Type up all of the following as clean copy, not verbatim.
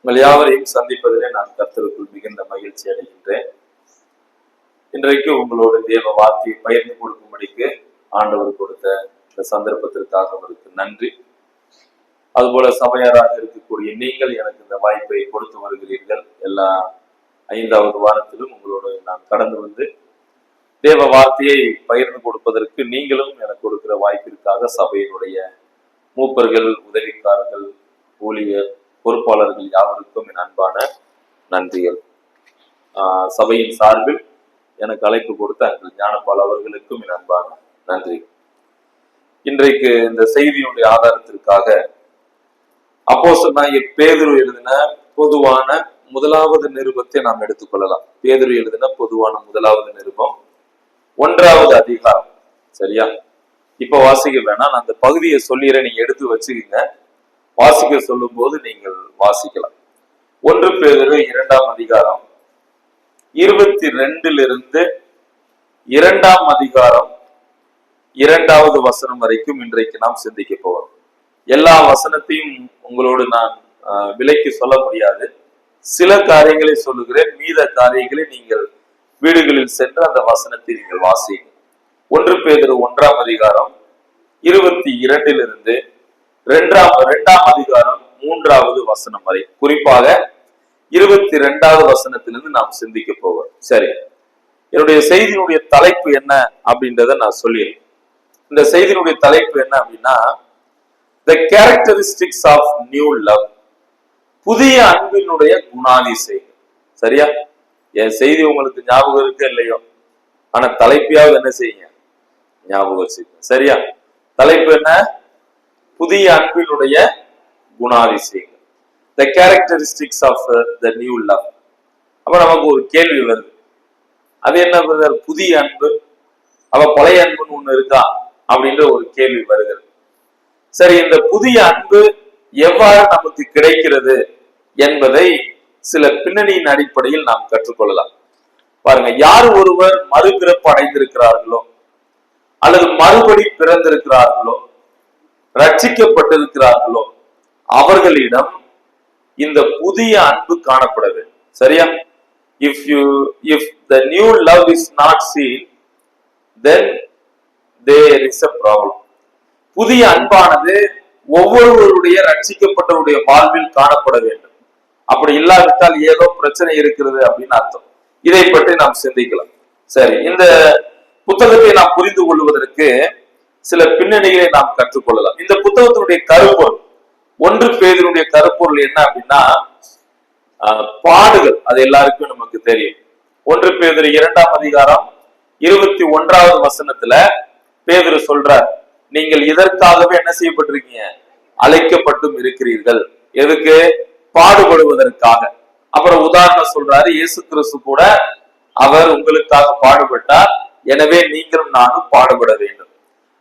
உங்கள் யாவரையும் சந்திப்பதிலே நான் கர்த்தருக்குள் மிகுந்த மகிழ்ச்சி அடைகின்றேன். இன்றைக்கு உங்களோட தேவ வார்த்தையை பகிர்ந்து கொடுக்கும்படிக்கு ஆண்டவர் கொடுத்த இந்த சந்தர்ப்பத்திற்காக அவருக்கு நன்றி. அதுபோல சபையாராக இருக்கக்கூடிய நீங்கள் எனக்கு இந்த வாய்ப்பை கொடுத்து வருகிறீர்கள். எல்லா 5வது வாரத்திலும் உங்களோடு நான் கடந்து வந்து தேவ வார்த்தையை பகிர்ந்து கொடுப்பதற்கு நீங்களும் எனக்கு கொடுக்கிற வாய்ப்பிற்காக சபையினுடைய மூப்பர்கள், உதவிக்காரர்கள், ஊழியர், பொறுப்பாளர்கள் யாவருக்கும் என் அன்பான நன்றிகள். சபையின் சார்பில் எனக்கு அழைப்பு கொடுத்த அங்கு ஞானபால் அவர்களுக்கும் என் அன்பான நன்றி. இன்றைக்கு இந்த செய்தியுடைய ஆதாரத்திற்காக அப்போஸ்தலனாகிய பேதுரு எழுதின பொதுவான முதலாவது நிருபத்தை நாம் எடுத்துக்கொள்ளலாம். பேதுரு எழுதின பொதுவான முதலாவது நிருபம் 1வது அதிகாரம். சரியா? இப்ப வாசிக்க வேணாம், நான் அந்த பகுதியை சொல்லிடுறேன், நீங்க எடுத்து வச்சுக்கீங்க. வாசிக்க சொல்லும் போது நீங்கள் வாசிக்கலாம். 1 பேதுரு 2ஆம் அதிகாரம் 22 2ஆம் அதிகாரம் 2வது வசனம் வரைக்கும் இன்றைக்கு நாம் சிந்திக்க போகிறோம். எல்லா வசனத்தையும் உங்களோடு நான் விலைக்கு சொல்ல முடியாது. சில காரியங்களை சொல்லுகிறேன், மீத காரியங்களை நீங்கள் வீடுகளில் சென்று அந்த வசனத்தை நீங்கள் வாசிங்க. 1 பேதுரு 1ஆம் அதிகாரம் 22 2ஆம் அதிகாரம் 3வது வசனம் வரை, குறிப்பாக 22வது வசனத்திலிருந்து நாம் சிந்திக்க போவோம். சரி, என்னுடைய செய்தியினுடைய தலைப்பு என்ன அப்படின்றத நான் சொல்லிடுறேன். இந்த செய்தியினுடைய தலைப்பு என்ன அப்படின்னா, The characteristics of new love, புதிய அன்பினுடைய குணாதிசயம். சரியா? என் செய்தி உங்களுக்கு ஞாபகம் இருக்கு இல்லையோ, ஆனா தலைப்பையாவது என்ன செய்யுங்க, ஞாபகம் வச்சுக்க. சரியா? தலைப்பு என்ன? புதிய அன்பினுடைய குணாதிசயம், The characteristics of the new love. அப்ப நமக்கு ஒரு கேள்வி வருது, அது என்ன பிரதர் புதிய அன்பு? அவ பழைய அன்புன்னு ஒண்ணு இருக்கா அப்படின்ற ஒரு கேள்வி வருகிறது. சரி, இந்த புதிய அன்பு எவ்வாறு நமக்கு கிடைக்கிறது என்பதை சில பின்னணியின் அடிப்படையில் நாம் கற்றுக்கொள்ளலாம். பாருங்க, யார் ஒருவர் மறுபிறப்பு அடைந்திருக்கிறார்களோ அல்லது மறுபடி பிறந்திருக்கிறார்களோ, ரட்சிக்கப்பட்டிருக்கிறார்களோ, அவர்களிடம் இந்த புதிய அன்பு காணப்பட வேண்டும். சரியா? If the new love is not seen, then there is a problem. புதிய அன்பானது ஒவ்வொருவருடைய ரட்சிக்கப்பட்டவருடைய வாழ்வில் காணப்பட வேண்டும். அப்படி இல்லாவிட்டால் ஏதோ பிரச்சனை இருக்கிறது அப்படின்னு அர்த்தம். இதை பற்றி நாம் சிந்திக்கலாம். சரி, இந்த புத்தகத்தை நாம் புரிந்து கொள்வதற்கு சில பின்னணிகளை நாம் கற்றுக்கொள்ளலாம். இந்த புத்தகத்தினுடைய கருப்பொருள், 1 பேதுருடைய கருப்பொருள் என்ன அப்படின்னா, பாடுகள். அது எல்லாருக்கும் நமக்கு தெரியும். 1 பேதுரு 2ஆம் அதிகாரம் 21வது வசனத்துல பேதுரு சொல்றார், நீங்கள் இதற்காகவே என்ன செய்யப்பட்டிருக்கீங்க, அழைக்கப்பட்டும் இருக்கிறீர்கள். எதுக்கு? பாடுபடுவதற்காக. அப்புறம் உதாரணம் சொல்றாரு, இயேசு கிறிஸ்து கூட அவர் உங்களுக்காக பாடுபட்டார், எனவே நீங்களும் நானும் பாடுபட வேண்டும்.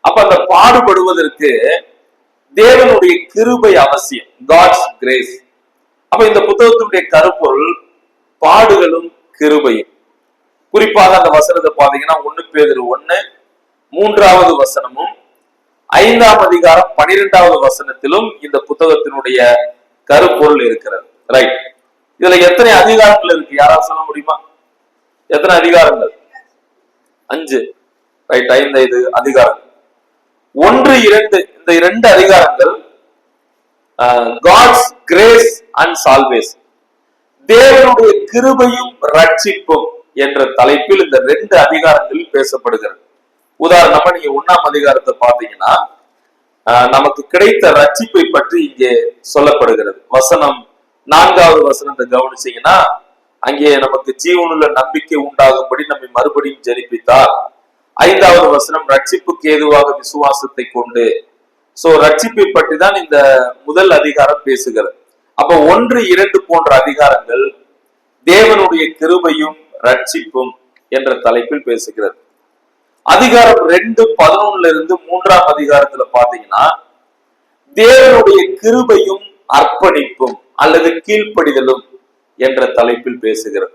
அப்ப அந்த பாடுபடுவதற்கு தேவனுடைய கிருபை அவசியம், காட்ஸ் கிரேஸ். அப்ப இந்த புத்தகத்தினுடைய கருப்பொருள் பாடுகளும் கிருபையும். குறிப்பாக அந்த வசனத்தை பாத்தீங்கன்னா 1 பேதுரு 1 3வது வசனமும் 5ஆம் அதிகாரம் 12வது வசனத்திலும் இந்த புத்தகத்தினுடைய கருப்பொருள் இருக்கிறது. ரைட், இதுல எத்தனை அதிகாரங்கள் இருக்கு, யாராவது சொல்ல முடியுமா? எத்தனை அதிகாரங்கள்? 5. ரைட், 5 அதிகாரங்கள். 1, 2 இந்த 2 அதிகாரங்கள் காட்ஸ் கிரேஸ் அண்ட் சால்வேஷன், தேவனுடைய கிருபையும் ரட்சிப்பும் என்ற தலைப்பில் இந்த 2 அதிகாரங்களில் பேசப்படுகிறது. உதாரணமா நீங்க 1ஆம் அதிகாரத்தை பாத்தீங்கன்னா நமக்கு கிடைத்த ரட்சிப்பை பற்றி இங்கே சொல்லப்படுகிறது. வசனம் 4வது வசனத்தை கவனிச்சீங்கன்னா, அங்கே நமக்கு ஜீவனுள்ள நம்பிக்கை உண்டாகும்படி நம்மை மறுபடியும் ஜெனிப்பித்தார். 5வது வசனம் ரட்சிப்புக்கு ஏதுவாக விசுவாசத்தை கொண்டு. சோ ரட்சிப்பை பற்றி தான் இந்த முதல் அதிகாரம் பேசுகிறது. அப்ப 1, 2 போன்ற அதிகாரங்கள் தேவனுடைய கிருபையும் ரட்சிப்பும் என்ற தலைப்பில் பேசுகிறது. அதிகாரம் 2:11 3ஆம் அதிகாரத்துல பாத்தீங்கன்னா, தேவனுடைய கிருபையும் அர்ப்பணிப்பும் அல்லது கீழ்ப்படிதலும் என்ற தலைப்பில் பேசுகிறது.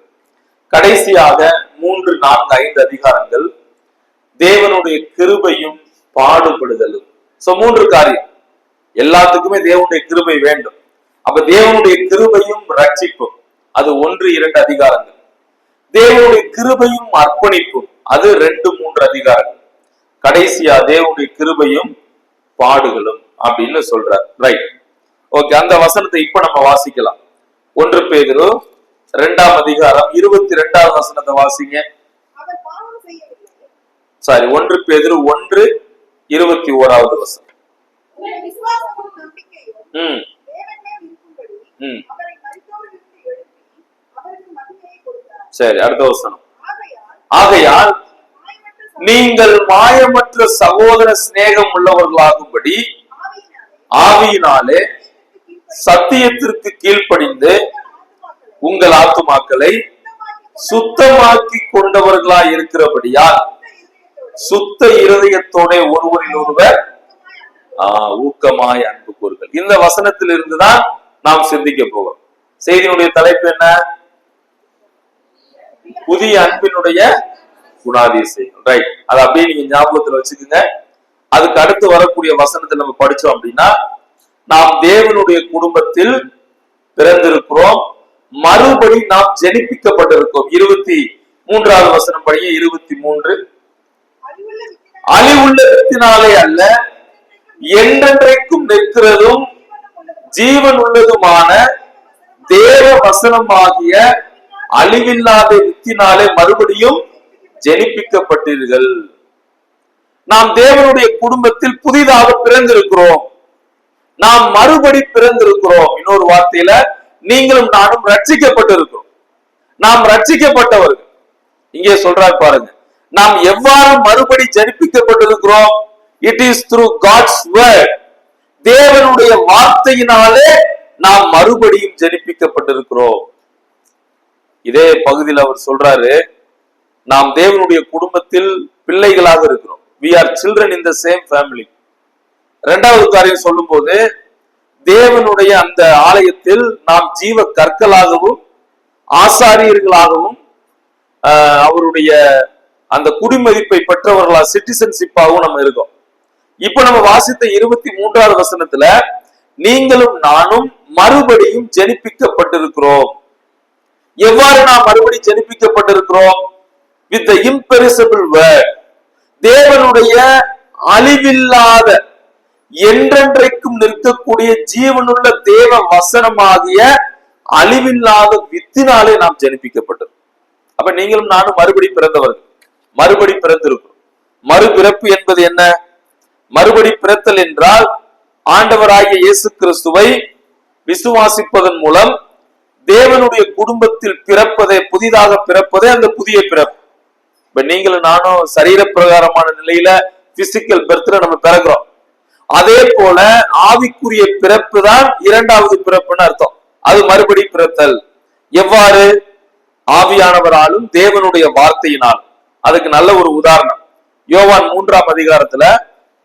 கடைசியாக 3, 4, 5 அதிகாரங்கள் தேவனுடைய கிருபையும் பாடுபடுதலும். சோ 3 காரியம். எல்லாத்துக்குமே தேவனுடைய கிருபை வேண்டும். அப்ப தேவனுடைய கிருபையும் ரட்சிப்பும் அது 1-2 அதிகாரங்கள். தேவனுடைய கிருபையும் அர்ப்பணிப்பும் அது 2-3 அதிகாரங்கள். கடைசியா தேவனுடைய கிருபையும் பாடுகளும் அப்படின்னு சொல்றார். Right, okay. அந்த வசனத்தை இப்ப நம்ம வாசிக்கலாம். 1 பேதுரு 2ஆம் அதிகாரம் 22வது வசனத்தை வாசிங்க. சாரி, 1 பேதுரு 1:21வது வசனம். சரி, அடுத்த வசனம். ஆகையால் நீங்கள் மாயமற்ற சகோதர சிநேகம் உள்ளவர்களாகும்படி ஆவியினாலே சத்தியத்திற்கு கீழ்ப்படிந்து உங்கள் ஆத்துமாக்களை சுத்தமாக்கி கொண்டவர்களாய் இருக்கிறபடியால் சுத்த இருதயத்தோட ஒருவரில் ஒருவர் ஊக்கமாய் அன்பு கூறுங்கள். இந்த வசனத்தில் இருந்துதான் நாம் சிந்திக்க போகிறோம். செய்தியினுடைய தலைப்பு என்ன? புதிய அன்பினுடைய குணாதிசயம். ரைட், அதை அப்படியே நீங்க ஞாபகத்துல வச்சுக்கோங்க. அதுக்கு அடுத்து வரக்கூடிய வசனத்தை நம்ம படிச்சோம் அப்படின்னா, நாம் தேவனுடைய குடும்பத்தில் பிறந்திருக்கிறோம், மறுபடி நாம் ஜெனிப்பிக்கப்பட்டிருக்கோம். 23வது வசனம் படிங்க. 23. அழிவுள்ள வித்தினாலே அல்ல, என்றென்றைக்கும் நிற்கிறதும் ஜீவன் உள்ளதுமான தேவ வசனமாகிய அழிவில்லாத வித்தினாலே மறுபடியும் ஜெனிப்பிக்கப்பட்டீர்கள். நாம் தேவனுடைய குடும்பத்தில் புதிதாக பிறந்திருக்கிறோம், நாம் மறுபடி பிறந்திருக்கிறோம். இன்னொரு வார்த்தையில நீங்களும் நானும் ரட்சிக்கப்பட்டிருக்கிறோம். நாம் ரட்சிக்கப்பட்டவர்கள். இங்கே சொல்றாரு பாருங்க, நாம் எவ்வாறு மறுபடி ஜெனிப்பிக்கப்பட்டிருக்கிறோம்? It is through God's word. தேவனுடைய வார்த்தையினாலே நாம் மறுபடியும் ஜெனிப்பிக்கப்பட்டிருக்கிறோம். இதே பகுதியில் அவர் சொல்றாரு, நாம் தேவனுடைய குடும்பத்தில் பிள்ளைகளாக இருக்கிறோம். We are children in the same family. 2வது காரியம் சொல்லும் போது, தேவனுடைய அந்த ஆலயத்தில் நாம் ஜீவ கற்களாகவும் ஆசாரியர்களாகவும் அவருடைய அந்த குடிமதிப்பை பெற்றவர்களா சிட்டிசன்ஷிப்பாகவும் நம்ம இருக்கோம். இப்ப நம்ம வாசித்த 23வது வசனத்துல நீங்களும் நானும் மறுபடியும் ஜெனிப்பிக்கப்பட்டிருக்கிறோம். எவ்வாறு நாம் மறுபடி ஜெனிப்பிக்கப்பட்டிருக்கிறோம்? With the இம்பெரிசபிள் word. தேவனுடைய அழிவில்லாத என்றென்றைக்கும் நிற்கக்கூடிய ஜீவனுள்ள தேவ வசனமாகிய அழிவில்லாத வித்தினாலே நாம் ஜெனிப்பிக்கப்பட்டோம். அப்ப நீங்களும் நானும் மறுபடி பிறந்தவர்கள், மறுபடி பிறந்திருக்கிறோம். மறுபிறப்பு என்பது என்ன? மறுபடி பிறத்தல் என்றால் ஆண்டவராகிய இயேசு கிறிஸ்துவை விசுவாசிப்பதன் மூலம் தேவனுடைய குடும்பத்தில் பிறப்பதே, புதிதாக பிறப்பதே அந்த புதிய பிறப்பு. இப்ப நீங்களும் நானும் சரீர பிரகாரமான நிலையில பிசிக்கல் பர்த்ல நம்ம பிறகுறோம். அதே போல ஆவிக்குரிய பிறப்பு தான் 2வது பிறப்புன்னு அர்த்தம். அது மறுபடி பிறத்தல். எவ்வாறு? ஆவியானவராலும் தேவனுடைய வார்த்தையினால். அதுக்கு நல்ல ஒரு உதாரணம் யோவான் 3ஆம் அதிகாரத்துல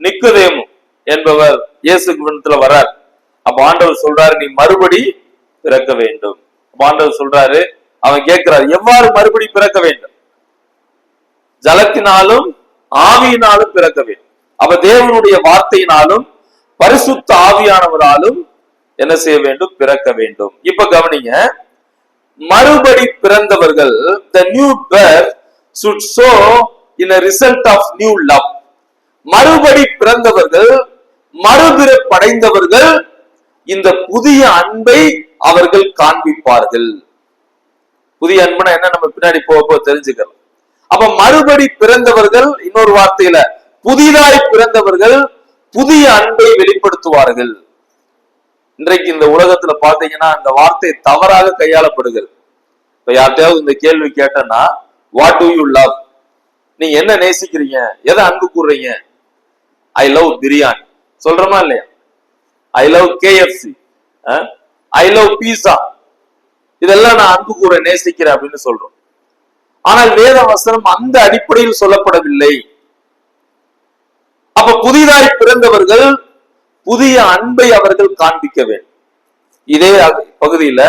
நிக்கோதேமு என்பவர் இயேசுவிடத்துல வர்றார். அப்ப ஆண்டவர் சொல்றாரு, நீ மறுபடி பிறக்க வேண்டும். ஆண்டவர் சொல்றாரு, அவன் கேட்கிறார், எவ்வாறு மறுபடி பிறக்க வேண்டும்? ஜலத்தினாலும் ஆவியினாலும் பிறக்க வேண்டும். அப்ப தேவனுடைய வார்த்தையினாலும் பரிசுத்த ஆவியானவராலும் என்ன செய்ய வேண்டும்? பிறக்க வேண்டும். இப்ப கவனிங்க, மறுபடி பிறந்தவர்கள், the new birth should show in a result of new love. மறுபடி பிறந்தவர்கள், மறுபிறப்படைந்தவர்கள் இந்த புதிய அன்பை அவர்கள் காண்பிப்பார்கள். புதிய அன்புனா என்ன நம்ம பின்னாடி போக தெரிஞ்சுக்கலாம். அப்ப மறுபடி பிறந்தவர்கள், இன்னொரு வார்த்தையில புதிதாய் பிறந்தவர்கள் புதிய அன்பை வெளிப்படுத்துவார்கள். இன்றைக்கு இந்த உலகத்துல பாத்தீங்கன்னா அந்த வார்த்தை தவறாக கையாளப்படுகிறது. இப்ப யார்கிட்டயாவது இந்த கேள்வி கேட்டேன்னா, வாட் டு யூ லவ்? நீங்க என்ன நேசிக்கிறீங்க? எதை அன்பு கூறுறீங்க? ஐ லவ் பிரியாணி சொல்றோமா இல்லையா? I love KFC, I love pizza, இதெல்லாம் நான் அன்பு கூற நேசிக்கிறேன் அப்படின்னு சொல்றோம். ஆனால் வேத வசனம் அந்த அடிப்படையில் சொல்லப்படவில்லை. அப்ப புதிதாய் பிறந்தவர்கள் புதிய அன்பை அவர்கள் காண்பிக்க வேண்டும். இதே பகுதியில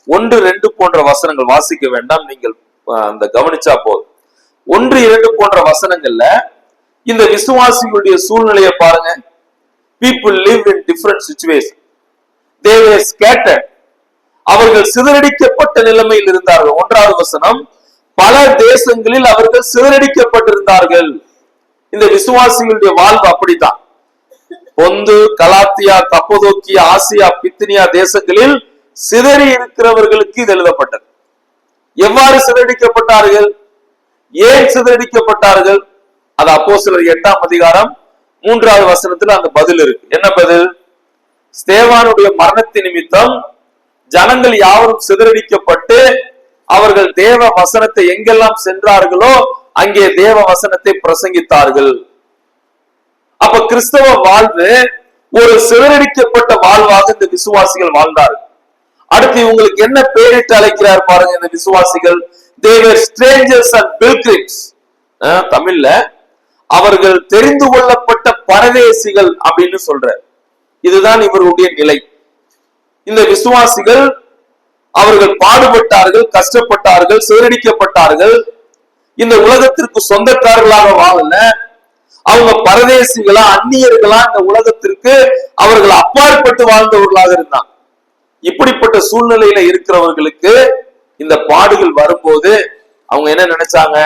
1-2 போன்ற வசனங்கள் வாசிக்க வேண்டாம், நீங்கள் அந்த கவனிச்சா போதும். 1-2 போன்ற வசனங்கள்ல இந்த விசுவாசிகளுடைய சூழ்நிலையை பாருங்க. People live in different situations. they were scattered. அவர்கள் சிதறடிக்கப்பட்ட நிலைமையில் இருந்தார்கள். 1வது வசனம், பல தேசங்களில் அவர்கள் சிதறடிக்கப்பட்டிருந்தார்கள். இந்த விசுவாசிகளுடைய வாழ்வு அப்படித்தான். பொந்து, கலாத்தியா, கப்பதோக்கியா, ஆசியா, பித்தினியா தேசங்களில் சிதறி இருக்கிறவர்களுக்கு இது எழுதப்பட்டது. எவ்வாறு சிதறடிக்கப்பட்டார்கள், ஏன் சிதறடிக்கப்பட்டார்கள்? அது அப்போஸ்தலர் 8ஆம் அதிகாரம் 3வது வசனத்துல அந்த பதில் இருக்கு. என்ன பதில்? ஸ்தேவானுடைய மரணத்தின் நிமித்தம் ஜனங்கள் யாவரும் சிதறடிக்கப்பட்டு அவர்கள் தேவ வசனத்தை எங்கெல்லாம் சென்றார்களோ அங்கே தேவ வசனத்தை பிரசங்கித்தார்கள். அப்ப கிறிஸ்தவ வாழ்வு ஒரு சிதறடிக்கப்பட்ட வாழ்வாக இந்த விசுவாசிகள் வாழ்ந்தார்கள். அடுத்து இவங்களுக்கு என்ன பேரிட்டு அழைக்கிறார் பாருங்க இந்த விசுவாசிகள். they were strangers and pilgrims. தமிழ்ல அவர்கள் தெரிந்து கொள்ளப்பட்ட பரதேசிகள் அப்படின்னு சொல்ற. இதுதான் இவருடைய நிலை. இந்த விசுவாசிகள் அவர்கள் பாடுபட்டார்கள், கஷ்டப்பட்டார்கள், சிதறடிக்கப்பட்டார்கள். இந்த உலகத்திற்கு சொந்தக்காரர்களாக வாழல, அவங்க பரதேசிகளா, அந்நியர்களா இந்த உலகத்திற்கு அவர்கள் அப்பாற்பட்டு வாழ்ந்தவர்களாக இருந்தாங்க. இப்படிப்பட்ட சூழ்நிலையில இருக்கிறவர்களுக்கு இந்த பாடுகள் வரும்போது அவங்க என்ன நினைச்சாங்க?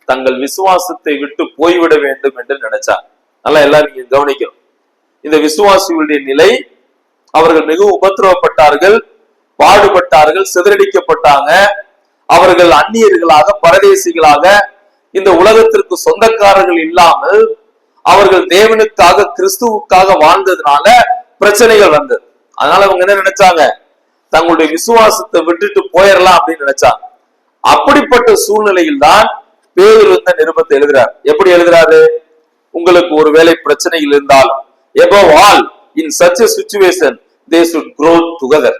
தங்கள் விசுவாசத்தை விட்டு போய்விட வேண்டும் என்று நினைச்சாங்க. நல்லா எல்லாரும் நீங்க கவனிக்கணும். இந்த விசுவாசிகளுடைய நிலை, அவர்கள் மிகவும் உபத்திரவப்பட்டார்கள், பாடுபட்டார்கள், சிதறடிக்கப்பட்டாங்க. அவர்கள் அந்நியர்களாக, பரதேசிகளாக, இந்த உலகத்திற்கு சொந்தக்காரர்கள் இல்லாமல் அவர்கள் தேவனுக்காக, கிறிஸ்துவுக்காக வாழ்ந்ததுனால பிரச்சனைகள் வந்தது. அதனால அவங்க என்ன நினைச்சாங்க? தங்களுடைய விசுவாசத்தை விட்டுட்டு போயிடலாம் அப்படின்னு நினைச்சாங்க. அப்படிப்பட்ட சூழ்நிலையில் தான் பேதுரு இந்த நிருபத்தை எழுதுறார். எப்படி எழுதுறாரு? உங்களுக்கு ஒருவேளை பிரச்சனைகள் இருந்தாலும், above all in such a situation they should grow together,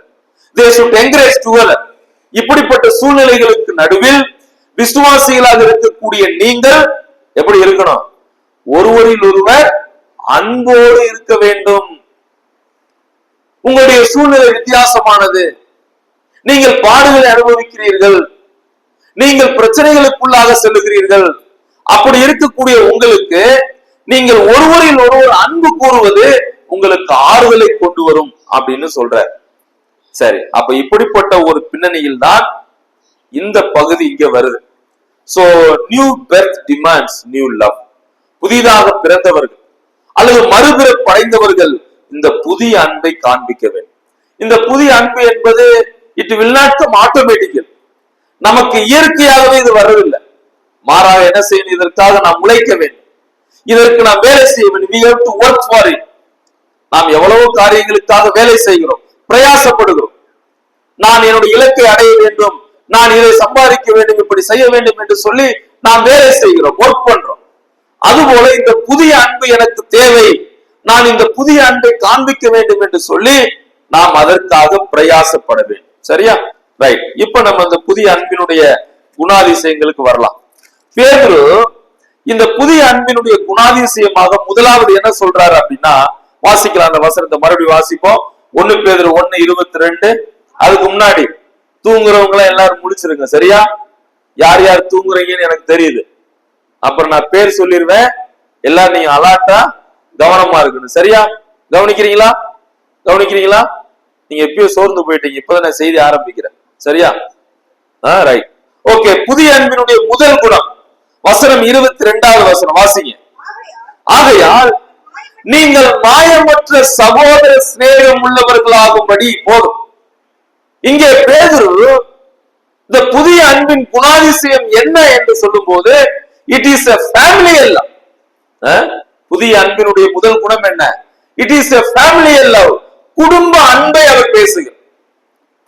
they should encourage together. இப்படிப்பட்ட சூழ்நிலைகளுக்கு நடுவில் விசுவாசிகளாக இருக்கக்கூடிய நீங்கள் எப்படி இருக்கணும்? ஒருவரில் ஒருவர் அன்போடு இருக்க வேண்டும். உங்களுடைய சூழ்நிலை வித்தியாசமானது. நீங்கள் பாடுகளை அனுபவிக்கிறீர்கள், நீங்கள் பிரச்சனைகளுக்குள்ளாக செல்லுகிறீர்கள். அப்படி இருக்கக்கூடிய உங்களுக்கு நீங்கள் ஒருவரில் ஒருவர் அன்பு கூறுவது உங்களுக்கு ஆறுதலை கொண்டு வரும் அப்படின்னு சொல்ற. சரி, அப்ப இப்படிப்பட்ட ஒரு பின்னணியில் தான் இந்த பகுதி இங்க வருது. So new birth demands new love. புதிதாக பிறந்தவர்கள் அல்லது மறுபிறப்பு அடைந்தவர்கள் இந்த புதிய அன்பை காண்பிக்க வேண்டும். இந்த புதிய அன்பு என்பது இட் வில் நாட் கம் ஆட்டோமேட்டிக்கல். நமக்கு இயற்கையாகவே இது வரவில்லை. மாறாக என்ன செய்யணும்? இதற்காக நாம் உழைக்க வேண்டும், இதற்கு நாம் வேலை செய்ய வேண்டும். we have to work for it. நாம் எவ்வளவோ காரியங்களுக்காக வேலை செய்கிறோம், பிரயாசப்படுகிறோம். நான் என்னுடைய இலக்கை அடைய வேண்டும், நான் இதை சம்பாதிக்க வேண்டும், இப்படி செய்ய வேண்டும் என்று சொல்லி நாம் வேலை செய்கிறோம், ஒர்க் பண்றோம். அதுபோல இந்த புதிய அன்பு எனக்கு தேவை, நான் இந்த புதிய அன்பை காண்பிக்க வேண்டும் என்று சொல்லி நாம் அதற்காக பிரயாசப்பட வேண்டும். சரியா? ரைட். இப்ப நம்ம இந்த புதிய அன்பினுடைய குணாதிசயங்களுக்கு வரலாம். பேதுரு இந்த புதிய அன்பினுடைய குணாதிசயமாக முதலாவது என்ன சொல்றாரு அப்படின்னா, வாசிக்கலாம் அந்த வசனத்தை மறுபடியும் வாசிப்போம். 1 பேதுரு 1:22. அதுக்கு முன்னாடி தூங்குறவங்க எல்லாம் எல்லாரும் முடிச்சிருங்க. சரியா? யார் யார் தூங்குறீங்கன்னு எனக்கு தெரியுது. அப்புறம் நான் பேர் சொல்லிடுவேன், எல்லாரும் நீங்க அலாட்டா கவனமா இருக்கணும். சரியா? கவனிக்கிறீங்களா? கவனிக்கிறீங்களா? நீங்க எப்பயோ சோர்ந்து போயிட்டீங்க, இப்பதான் நான் செய்தி ஆரம்பிக்கிறேன். சரியா? ரைட். ஓகே. புதிய அன்பினுடைய முதல் குணம் வசனம் 22வது வசனம் வாசிங்க. ஆகையால் நீங்கள் மாயமற்ற சகோதர சிநேகம் உள்ளவர்களாகும்படி போதும். இங்கே பேதுரு இந்த புதிய அன்பின் குணாதிசயம் என்ன என்று சொல்லும் போது it is a familial love. புதிய அன்பினுடைய முதல் குணம் என்ன? It is a familial love. குடும்ப அன்பை அவர் பேசுகிறார்.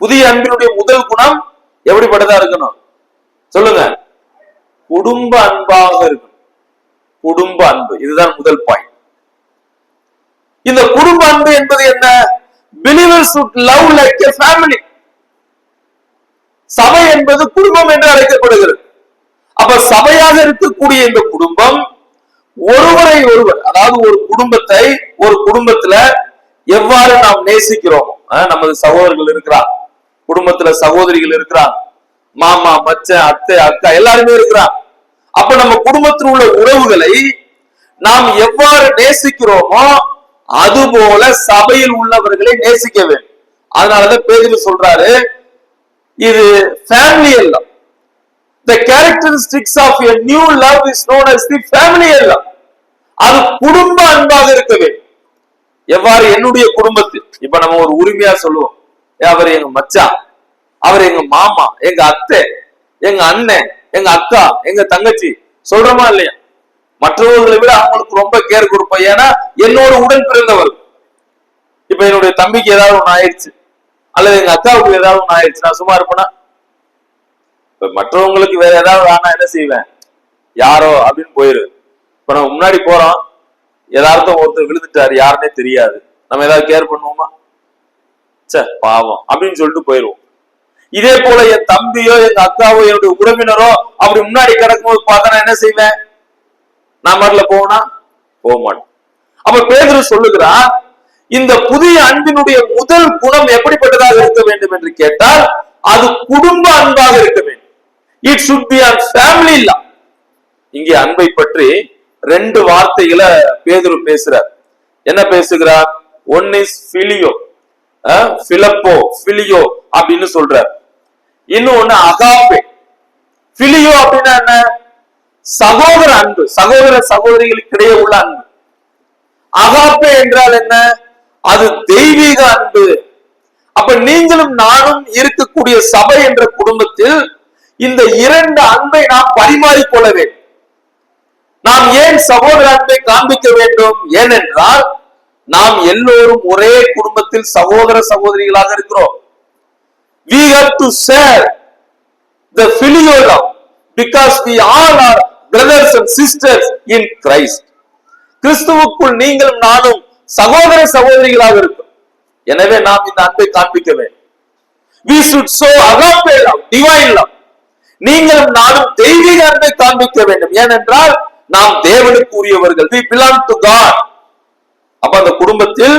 புதிய அன்பினுடைய முதல் குணம் எப்படிப்பட்டதா இருக்கணும் சொல்லுங்க? குடும்ப அன்பாக இருக்கும். குடும்ப அன்பு, இதுதான் முதல் பாயிண்ட். இந்த குடும்ப அன்பு என்பது என்ன? believers should love like a family. சபை என்பது குடும்பம் என்று அழைக்கப்படுகிறது. அப்ப சபையாக இருக்கக்கூடிய இந்த குடும்பம் ஒருவரை ஒருவர், அதாவது ஒரு குடும்பத்தை, ஒரு குடும்பத்துல எவ்வாறு நாம் நேசிக்கிறோம். நமது சகோதரர்கள் இருக்கிறார், குடும்பத்துல சகோதரிகள் இருக்கிறார், மாமா, மச்சான், அத்தை, அக்கா எல்லாருமே இருக்கிறார். அப்ப நம்ம குடும்பத்தில் உள்ள உறவுகளை நாம் எவ்வாறு நேசிக்கிறோமோ அதுபோல சபையில் உள்ளவர்களை நேசிக்க வேண்டும். அதனாலதான் பேதுரு சொல்றாரு, இது ஃபேமிலி எல்லாம். The characteristics of a new love is known as the family எல்லாம். அது குடும்ப அன்பாக இருக்க வேண்டும். எவ்வாறு என்னுடைய குடும்பத்தில், இப்ப நம்ம ஒரு உரிமையா சொல்லுவோம், அவர் எங்க மச்சான், அவர் எங்க மாமா, எங்க அத்தை, எங்க அண்ணன், எங்க அக்கா, எங்க தங்கச்சி சொல்றோமா இல்லையா? மற்றவர்களை விட அவங்களுக்கு ரொம்ப கேர் கொடுப்போம். ஏன்னா என்னோட உடன் பிறந்தவர். இப்ப என்னுடைய தம்பிக்கு ஏதாவது ஒண்ணு ஆயிடுச்சு, அல்லது எங்க அக்காவுக்கு ஏதாவது ஒண்ணு ஆயிடுச்சு, நான் சும்மா இருப்பேனா? இப்ப மற்றவங்களுக்கு வேற ஏதாவது ஆனா என்ன செய்வேன், யாரோ அப்படின்னு போயிரு. இப்ப நம்ம முன்னாடி போறோம், ஏதாவது ஒருத்தர் விழுந்துட்டாரு, யாருன்னே தெரியாது, நம்ம ஏதாவது கேர் பண்ணுவோமா? சே பாவம் அப்படின்னு சொல்லிட்டு போயிருவோம். இதே போல என் தம்பியோ எங்க அக்காவோ என்னுடைய உறவினரோ அப்படி முன்னாடி கிடக்கும்போது பார்த்தா என்ன செய்வேன்? நான் மாதிரில போவனா? போக மாட்டேன். அப்ப பேதுரு சொல்லுகிறார், இந்த புதிய அன்பினுடைய முதல் குணம் எப்படிப்பட்டதாக இருக்க வேண்டும் என்று கேட்டால், அது குடும்ப அன்பாக இருக்க வேண்டும். It should be on family love. இங்கே அன்பை பற்றி 2 வார்த்தைகளை பேதுரு பேசுறார். என்ன பேசுகிறார்? ஒன் இஸ் பிலியோ, பிலப்போ, பிலியோ அப்படின்னு சொல்றார். இன்னொன்னு அகாபே. பிலியோ அப்படின்னா என்ன? சகோதர அன்பு, சகோதர சகோதரிகளுக்கு இடையே உள்ள அன்பு. அகாபே என்றால் என்ன? அது தெய்வீக அன்பு. அப்ப நீங்களும் நானும் இருக்கக்கூடிய சபை என்ற குடும்பத்தில் இந்த 2 அன்பை நாம் பரிமாறிக்கொள்ள வேண்டும். நாம் ஏன் சகோதர அன்பை காண்பிக்க வேண்டும்? ஏனென்றால் நாம் எல்லோரும் ஒரே குடும்பத்தில் சகோதர சகோதரிகளாக இருக்கிறோம். We have to share the filial love because we all are brothers and sisters in Christ. கிறிஸ்துவுக்குள் நீங்களும் நானும் சகோதர சகோதரிகளாக இருக்கும். எனவே நாம் இந்த அன்பை காண்பிக்க வேண்டும். We should show agape love, divine love. நீங்களும் நானும் தெய்வீக அன்பை காண்பிக்க வேண்டும். ஏனென்றால் நாம் தேவனுக்கு உரியவர்கள். We belong to God. அப்ப அந்த குடும்பத்தில்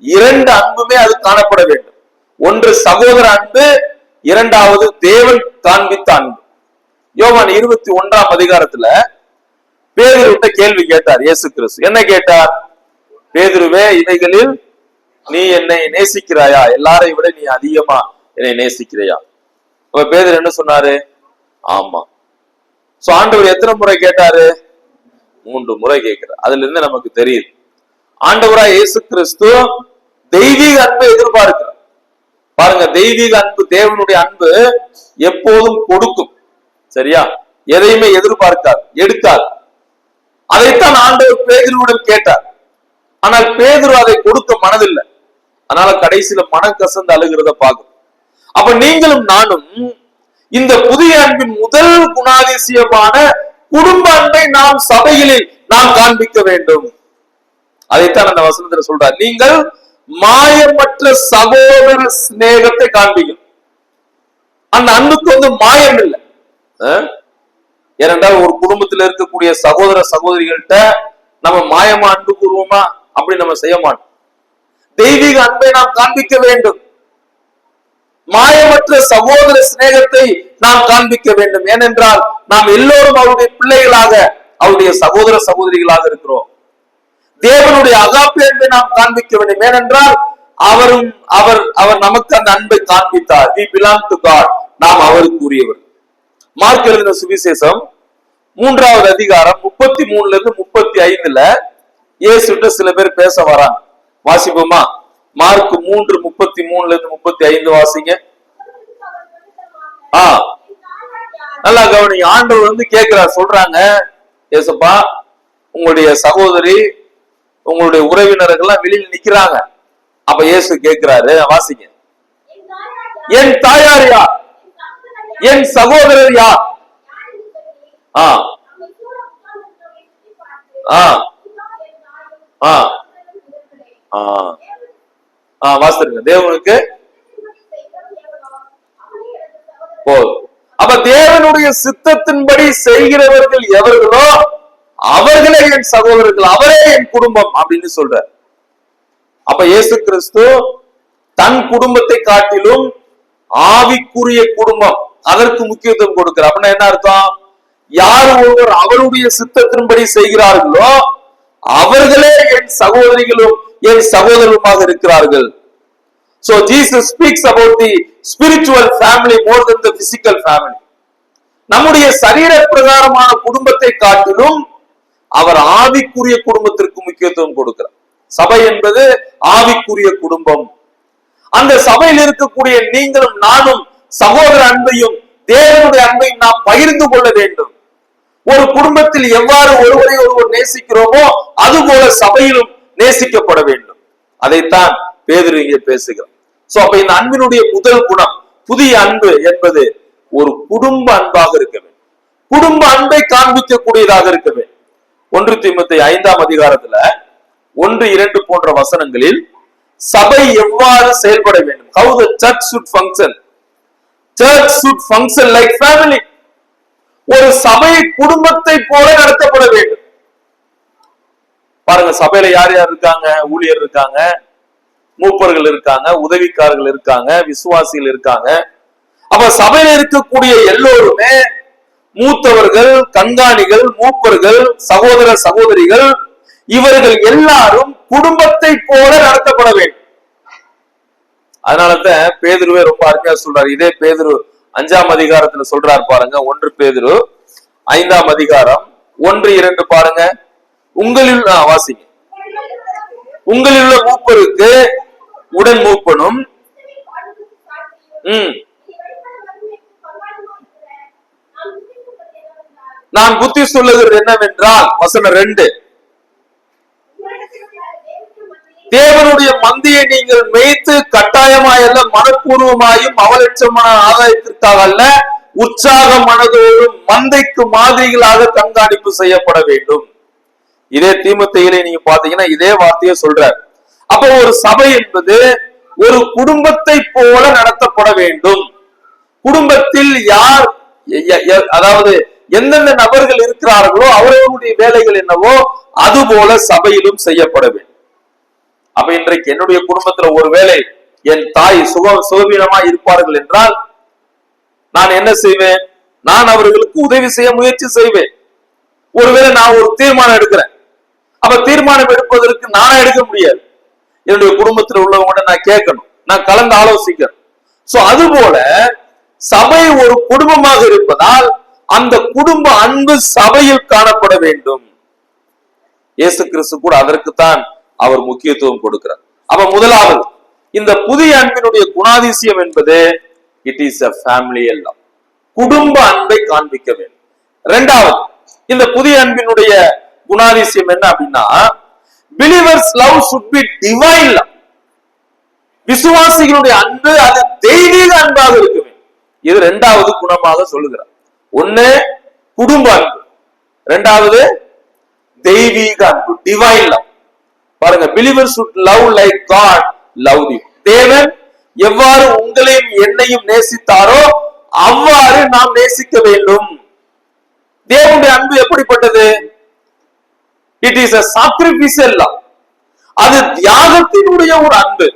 2 அன்புமே அது காணப்பட வேண்டும். ஒன்று சகோதர அன்பு, இரண்டாவது தேவன் காண்பித்த அன்பு. யோவான் 21ஆம் அதிகாரத்துல பேதுருவிட்ட கேள்வி கேட்டார் இயேசு கிறிஸ்து. என்ன கேட்டார்? பேதுருவே, இவைகளில் நீ என்னை நேசிக்கிறாயா? எல்லாரையும் விட நீ அதிகமா என்னை நேசிக்கிறையா? அப்ப பேதுரு என்ன சொன்னாரு? ஆமா. சோ ஆண்டவர் எத்தனை முறை கேட்டாரு? 3 முறை கேட்கிறார். அதுல இருந்து நமக்கு தெரியுது, ஆண்டவராய் இயேசு கிறிஸ்து தெய்வீக அன்பை எதிர்பார்க்கிறார். பாருங்க, தெய்வீக அன்பு, தேவனுடைய அன்பு எப்போதும் கொடுக்கும். சரியா? எதையுமே எதிர்பார்க்காது, எடுக்காது. அதைத்தான் ஆண்டவர் பேதுருவிடம் கேட்டார். ஆனால் பேதுரு அதை கொடுக்க மனதில்லை. அதனால கடைசியில மனம் கசந்து அழுகிறத பார்க்கும். அப்ப நீங்களும் நானும் இந்த புதிய அன்பின் முதல் குணாதிசயமான குடும்ப அன்பை நாம் சபைகளில் நாம் காண்பிக்க வேண்டும். அதைத்தான் அந்த வசனத்துல சொல்றார், நீங்கள் மாயமற்ற சகோதர சிநேகத்தை காண்பிக்கும். அந்த அன்புக்கு மாயம் இல்லை. ஏனென்றால் ஒரு குடும்பத்தில் இருக்கக்கூடிய சகோதர சகோதரிகள்கிட்ட நம்ம மாயமா அன்பு கூறுவோமா? அப்படி நம்ம செய்ய மாட்டோம். தெய்வீக அன்பை நாம் காண்பிக்க வேண்டும். மாயமற்ற சகோதர சிநேகத்தை நாம் காண்பிக்க வேண்டும். ஏனென்றால் நாம் எல்லோரும் அவருடைய பிள்ளைகளாக, அவருடைய சகோதர சகோதரிகளாக இருக்கிறோம். தேவனுடைய அகாப்பே அன்பை நாம் காண்பிக்க வேண்டும். ஏனென்றால் அவர் நமக்கு அந்த அன்பை காண்பித்தார். We belong to God. நாம் அவருக்கு உரியவர். மார்க் எழுதின சுவிசேஷம் 3ஆவது அதிகாரம் 33ல இருந்து 35ல இயேசுட்ட சில பேர் பேச வராங்க. வாசிப்போமா? மார்க் 3:33ல இருந்து 35 வாசிங்க. நல்லா கவனிங்க. ஆண்டவர் கேட்கிறார், சொல்றாங்க, ஏசப்பா, உங்களுடைய சகோதரி, உங்களுடைய உறவினர்கள் எல்லாம் வெளியில் நிக்கிறாங்க. அப்ப இயேசு கேட்கிறாரு, வாசிங்க. என் தாயார் யார்? என் சகோதரர் யார்? வாசிருங்க. தேவனுக்கு போதும். அப்ப தேவனுடைய சித்தத்தின்படி செய்கிறவர்கள் எவர்களோ அவர்களே என் சகோதரர்கள், அவரே என் குடும்பம் அப்படின்னு சொல்ற. அப்ப இயேசு கிறிஸ்து தன் குடும்பத்தை காட்டிலும் ஆவிக்குரிய குடும்பம், அதற்கு முக்கியத்துவம் கொடுக்கிறார். அப்படின்னா என்ன அர்த்தம்? யார் ஒருவர் அவருடைய சித்தத்தின்படி செய்கிறார்களோ அவர்களே என் சகோதரிகளும் என் சகோதரருமாக இருக்கிறார்கள். So Jesus speaks about the spiritual family more than the physical family. நம்முடைய சரீர பிரகாரமான குடும்பத்தை காட்டிலும் அவர் ஆவிக்குரிய குடும்பத்திற்கு முக்கியத்துவம் கொடுக்கிறார். சபை என்பது ஆவிக்குரிய குடும்பம். அந்த சபையில் இருக்கக்கூடிய நீங்களும் நானும் சகோதர அன்பையும் தேவனுடைய அன்பையும் நாம் பகிர்ந்து கொள்ள வேண்டும். ஒரு குடும்பத்தில் எவ்வாறு ஒருவரை ஒருவர் நேசிக்கிறோமோ அதுபோல சபையிலும் நேசிக்கப்பட வேண்டும். அதைத்தான் பேதுரு இங்கே பேசுகிறார். சோ அப்ப இந்த அன்பினுடைய முதல் குணம், புதிய அன்பு என்பது ஒரு குடும்ப அன்பாக இருக்க வேண்டும். குடும்ப அன்பை காண்பிக்கக்கூடியதாக இருக்க வேண்டும். 1 தீமோத்தேயு 5ஆம் அதிகாரத்துல 1-2 போன்ற வசனங்களில் சபை எவ்வாறு செயல்பட வேண்டும், how the church should function. Church should function like family. ஒரு சபை குடும்பத்தை போல நடத்தப்பட வேண்டும். பாருங்க, சபையில யார் யார் இருக்காங்க? ஊழியர் இருக்காங்க, மூப்பர்கள் இருக்காங்க, உதவிக்காரர்கள் இருக்காங்க, விசுவாசிகள் இருக்காங்க. அப்ப சபையில இருக்கக்கூடிய எல்லோருமே மூத்தவர்கள், கண்காணிகள், மூப்பர்கள், சகோதர சகோதரிகள், இவர்கள் எல்லாரும் குடும்பத்தை போல நடத்தப்பட வேண்டும். அதனாலதான் பேதுருவே ரொம்ப அருமையா சொல்றாரு. இதே பேதுரு 5ஆம் அதிகாரத்துல சொல்றாரு பாருங்க. 1 பேதுரு 5ஆம் அதிகாரம் 1-2 பாருங்க. உங்களில் வாசிங்க. உங்களில் உள்ள மூப்பருக்கு உடன் மூப்பனும் நான் புத்தி சொல்லுகிறது என்னவென்றால், வசனம் 2, தேவனுடைய மந்தியை நீங்கள் மேய்த்து கட்டாயமாயல்ல மனப்பூர்வமாயும் அவலட்சமான ஆதாயத்திற்காக அல்ல, உற்சாக மனதோடும் மந்தைக்கு மாதிரிகளாக கண்காணிப்பு செய்யப்பட வேண்டும். இதே தீமோத்தேயுவிலே நீங்க பாத்தீங்கன்னா இதே வார்த்தையை சொல்றார். அப்ப ஒரு சபை என்பது ஒரு குடும்பத்தை போல நடத்தப்பட வேண்டும். குடும்பத்தில் யார், அதாவது எந்தெந்த நபர்கள் இருக்கிறார்களோ அவர்களுடைய வேலைகள் என்னவோ அதுபோல சபையிலும் செய்யப்பட வேண்டும். அப்ப இன்றைக்கு என்னுடைய குடும்பத்துல ஒருவேளை என் தாய் சுகவீனமா இருப்பார்கள் என்றால் நான் என்ன செய்வேன்? நான் அவர்களுக்கு உதவி செய்ய முயற்சி செய்வேன். ஒருவேளை நான் ஒரு தீர்மானம் எடுக்கிறேன். அப்ப தீர்மானம் எடுப்பதற்கு நானா எடுக்க முடியாது. என்னுடைய குடும்பத்தில் உள்ளவங்க நான் கேட்கணும், நான் கலந்து ஆலோசிக்கணும். சோ அதுபோல சபை ஒரு குடும்பமாக இருப்பதால் அந்த குடும்ப அன்பு சபையில் காணப்பட வேண்டும். இயேசு கிறிஸ்து கூட அதற்குத்தான் அவர் முக்கியத்துவம் கொடுக்கிறார். அப்ப முதலாவது இந்த புதிய அன்பினுடைய குணாதிசயம் என்பது it is a family love. குடும்ப அன்பை காண்பிக்க வேண்டும். இரண்டாவது இந்த புதிய அன்பினுடைய குணாதிசயம் என்ன அப்படின்னா, believers love should be divine love. விசுவாசிகளுடைய அன்பு அது தெய்வீக அன்பாக இருக்க வேண்டும். இது இரண்டாவது குணமாக சொல்லுகிறார். ஒண்ணு குடும்ப அன்பு, இரண்டாவது தெய்வீக அன்பு, டிவைன் லவ். பாருங்க, believers should love like God loved you. தேவன் எவ்வாறு உங்களையும் என்னையும் நேசித்தாரோ அவ்வாறு நாம் நேசிக்க வேண்டும். தேவனுடைய அன்பு எப்படிப்பட்டது? It is a sacrificial love. அது தியாகத்தினுடைய ஒரு அன்பு.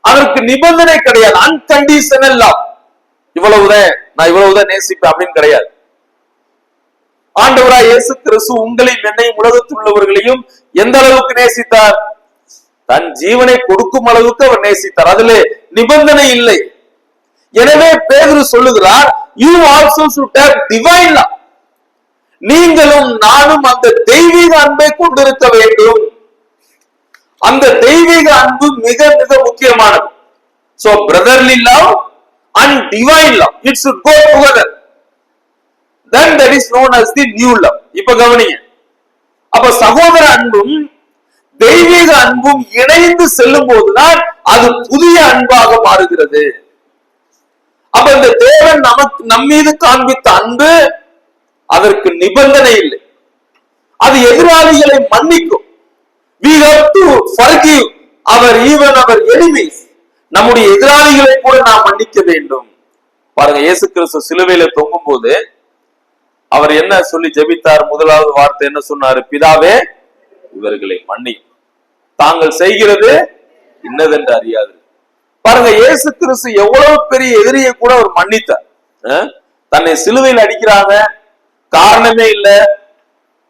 அதற்கு நிபந்தனை கிடையாது. Unconditional love. இவ்வளவுதான், நான் இவ்வளவுதான் நேசிப்பேன் அப்படின்னு கிடையாது. ஆண்டவராய் இயேசு கிறிஸ்து உங்களையும் என்னையும் உலகத்தில் உள்ளவர்களையும் எந்த அளவுக்கு நேசித்தார்? தன் ஜீவனை கொடுக்கும் அளவுக்கு அவர் நேசித்தார். அதிலே நிபந்தனை இல்லை. எனவே பேதுரு சொல்லுகிறார், you also should have divine love. நீங்களும் நானும் அந்த தெய்வீக அன்பை கொண்டிருக்க வேண்டும். அந்த தெய்வீக அன்பு மிக மிக முக்கியமானது. So brotherly love and divine love, it should go together. Then that is known as the new love. இப்ப கவனிங்க. அப்ப சகோதர அன்பும் தெய்வீக அன்பும் இணைந்து செல்லும் போதுதான் அது புதிய அன்பாக மாறுகிறது. அப்ப இந்த தேவன் நமக்கு நம்மீது காண்பித்த அன்பு அதற்கு நிபந்தனை இல்லை. அது எதிராளிகளை மன்னிக்கும். We have to forgive even our enemies. நம்முடைய எதிராளிகளை கூட நாம் மன்னிக்க வேண்டும். பாருங்க, இயேசு கிறிஸ்து சிலுவையில தொங்கும் போது அவர் என்ன சொல்லி ஜெபித்தார்? முதலாவது வார்த்தை என்ன சொன்னாரு? பிதாவே, இவர்களை மன்னி, தாங்கள் செய்கிறது இன்னதென்று அறியாது. பாருங்க, இயேசு கிறிஸ்து எவ்வளவு பெரிய எதிரியை கூட அவர் மன்னித்தார். தன்னை சிலுவையில் அடிக்கிறாங்க, காரணமே இல்லை.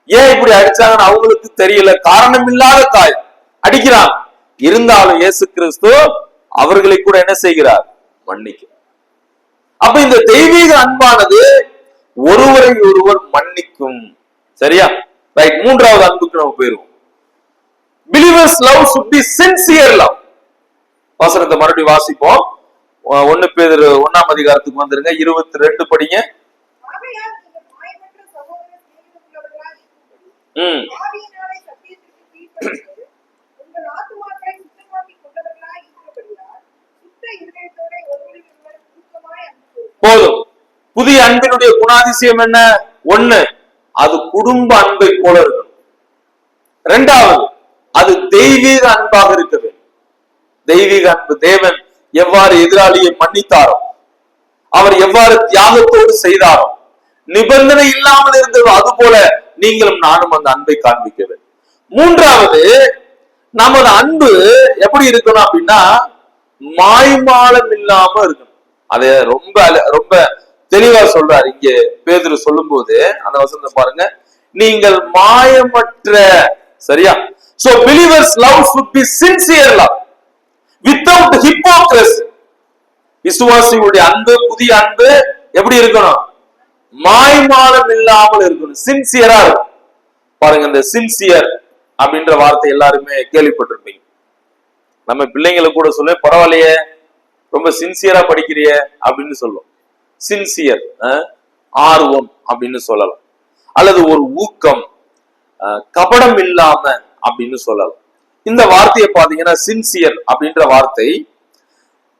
ஏன் இப்படி அடிச்சாங்கன்னு அவங்களுக்கு தெரியல. காரணம் இல்லாத காயம். அடிக்கிறாங்க. இருந்தாலும் இயேசு கிறிஸ்து அவர்களை கூட என்ன செய்கிறார்? மன்னிக்க. அப்ப இந்த தெய்வீக அன்பானது ஒருவரை ஒருவர் மன்னிக்கும். சரியா? ரைட். மூன்றாவது அன்புக்கு நம்ம போயிருவோம். Believers love should be sincere love. வசனத்தை மறுபடியும் வாசிப்போம். 1 பேதுரு 1ஆம் அதிகாரத்துக்கு வந்துருங்க. 22 படிங்க. போதும். புதிய அன்பினுடைய குணாதிசயம் என்ன? 1, அது குடும்ப அன்பை போல இருக்கும். 2வது, அது தெய்வீக அன்பாக இருக்க வேண்டும். தெய்வீக அன்பு. தேவன் எவ்வாறு எதிராளியை மன்னித்தாரோ, அவர் எவ்வாறு தியாகத்தோடு செய்தாரோ, நிபந்தனை இல்லாமல் இருந்ததோ, அது போல நீங்களும் நானும் அந்த அன்பை காண்பிக்க வேண்டும். 3வது, நமது அன்பு எப்படி இருக்கணும் அப்படின்னா மாய்மாலம் இல்லாம இருக்கணும். அத ரொம்ப ரொம்ப தெளிவா சொல்றாரு இங்க பேதுரு சொல்லும் போது. அந்த வசனத்தை பாருங்க. நீங்கள் மாயமற்ற. சரியா? So believers love should be sincere love without hypocrisy. விசுவாசிகளுடைய அன்பு, புதிய அன்பு எப்படி இருக்கணும்? மாய்மாலம் இல்லாமல் இருக்கணும். சின்சியரா இருக்கும். பாருங்க, இந்த சின்சியர் அப்படின்ற வார்த்தை எல்லாருமே கேள்விப்பட்டிருப்பீங்க. நம்ம பிள்ளைங்களை கூட சொல்ல, பரவாயில்லையே ரொம்ப சின்சியரா படிக்கிறிய அப்படின்னு சொல்லுவோம். சின்சியர், ஆர்வம் அப்படின்னு சொல்லலாம். அல்லது ஒரு ஊக்கம், கபடம் இல்லாம அப்படின்னு சொல்லலாம். இந்த வார்த்தையை பாத்தீங்கன்னா சின்சியர் அப்படின்ற வார்த்தை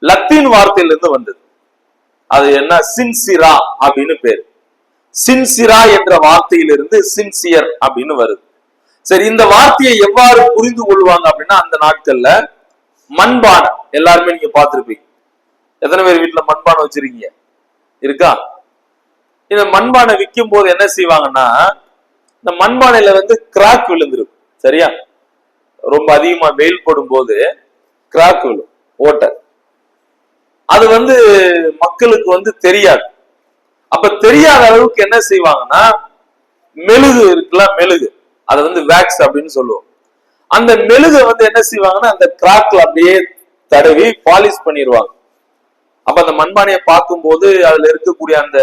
லத்தீன் வார்த்தையிலிருந்து வந்தது. அது என்ன? சின்சிரா அப்படின்னு பேர். சின்சிரா என்ற வார்த்தையிலிருந்து சின்சியர் அப்படின்னு வருது. சரி, இந்த வார்த்தையை எவ்வாறு புரிந்து கொள்வாங்க அப்படின்னா, அந்த நாட்கள்ல மண்பானை எல்லாருமே நீங்க பார்த்திருப்பீங்க. எத்தனை பேர் வீட்டுல மண்பானை வச்சிருக்கீங்க? இருக்கா? இந்த மண்பானை விற்கும் போது என்ன செய்வாங்கன்னா, இந்த மண்பானையில கிராக் விழுந்துரும். சரியா? ரொம்ப அதிகமா வெயில் போடும் போது கிராக் விழும், ஓட்டை. அது மக்களுக்கு தெரியாது. அப்ப தெரியாத அளவுக்கு என்ன செய்வாங்கன்னா, மெழுகு இருக்குல்ல, மெழுகு, அதை வேக்ஸ் அப்படின்னு சொல்லுவோம். அந்த மெழுகு என்ன செய்வாங்கன்னா, அந்த கிராக்ல அப்படியே தடவி பாலிஷ் பண்ணிடுவாங்க. அப்ப அந்த மண்பானையை பார்க்கும் போது அதுல இருக்கக்கூடிய அந்த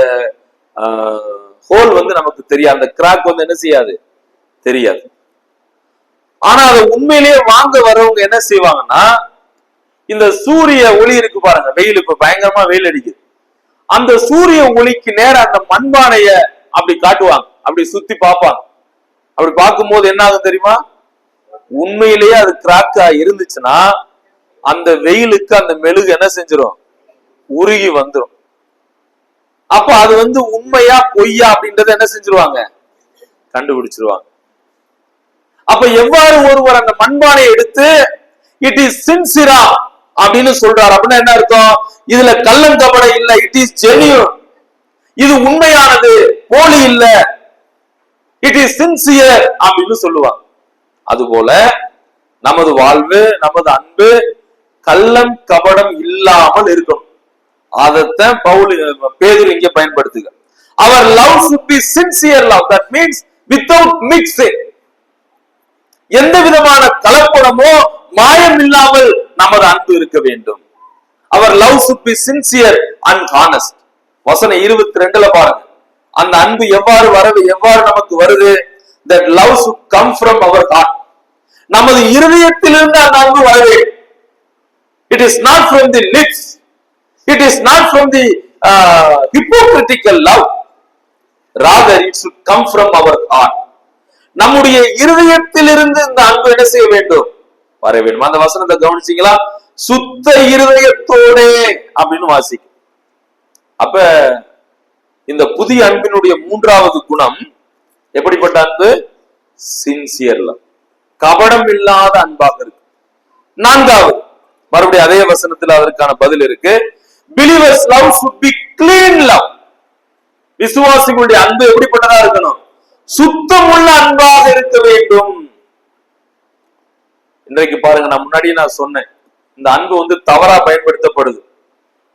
ஹோல் நமக்கு தெரியாது. அந்த கிராக் என்ன செய்யாது? தெரியாது. ஆனா அதை உண்மையிலேயே வாங்க வரவங்க என்ன செய்வாங்கன்னா, இந்த சூரிய ஒளி இருக்கு பாருங்க, வெயில் இப்ப பயங்கரமா வெயில் அடிக்குது. அந்த சூரிய ஒளிக்கு நேரம் அந்த மண்பானைய அப்படி காட்டுவாங்க, அப்படி சுத்தி பார்ப்பாங்க. அப்படி பார்க்கும் போது என்ன ஆகும் தெரியுமா? உண்மையிலேயே அது கிராக்கா இருந்துச்சுன்னா அந்த வெயிலுக்கு அந்த மெழுகு என்ன செஞ்சிடும்? உருகி வந்துடும். அப்ப அது உண்மையா பொய்யா அப்படின்றத என்ன செஞ்சிருவாங்க? கண்டுபிடிச்சிருவாங்க. அப்ப எவ்வாறு ஒருவர் அந்த மண்பானை எடுத்து இட் இஸ் சின்சிரா அப்படின்னு சொல்றாரு அப்படின்னா என்ன அர்த்தம்? இதுல கள்ளங்கபடம் இல்ல, இட் இஸ் ஜெனியூன், இது உண்மையானது, போலி இல்ல, இட் இஸ் சின்சியர் அப்படின்னு சொல்லுவாங்க. அதுபோல நமது வாழ்வு, நமது அன்பு கள்ளம் கபடம் இல்லாமல் இருக்கும். அதைத்தான் பேதுரு இங்க பயன்படுத்துக. அவர் love should be sincere love, that means without mixing. எந்த விதமான கலப்படமோ மாயம் இல்லாமல் நமது அன்பு இருக்க வேண்டும். அவர் love should be sincere and honest. வசனம் 22ல பாருங்க, அந்த அன்பு எவ்வாறு நமக்கு வருது? that love should come from our heart. நமது இருதயத்திலிருந்து அந்த அன்பு வர வேண்டும். It is not from the lips, it is not from the hypocritical love, rather it should come from our heart. நம்முடைய இருதயத்திலிருந்து இந்த அன்பு என்ன செய்ய வேண்டும்? வர வேண்டும். அந்த வசனத்தை கவனிச்சீங்களா? சுத்த இருதயத்தோட அப்படின்னு வாசிக்கும். அப்ப இந்த புதிய அன்பினுடைய 3வது குணம் எப்படிப்பட்ட அன்பு? சின்சியர் லவ், கபடம் இல்லாத அன்பாக இருக்கு. 4வது, மறுபடியும் அதே வசனத்துல அதற்கான பதில் இருக்கு. Believers love should be clean love. விசுவாசிகளுடைய அன்பு எப்படிப்பட்டதா இருக்கணும்? சுத்தமுள்ள அன்பாக இருக்க வேண்டும். இன்றைக்கு பாருங்க, நான் முன்னாடியே நான் சொன்னேன், இந்த அன்பு தவறா பயன்படுத்தப்படுது.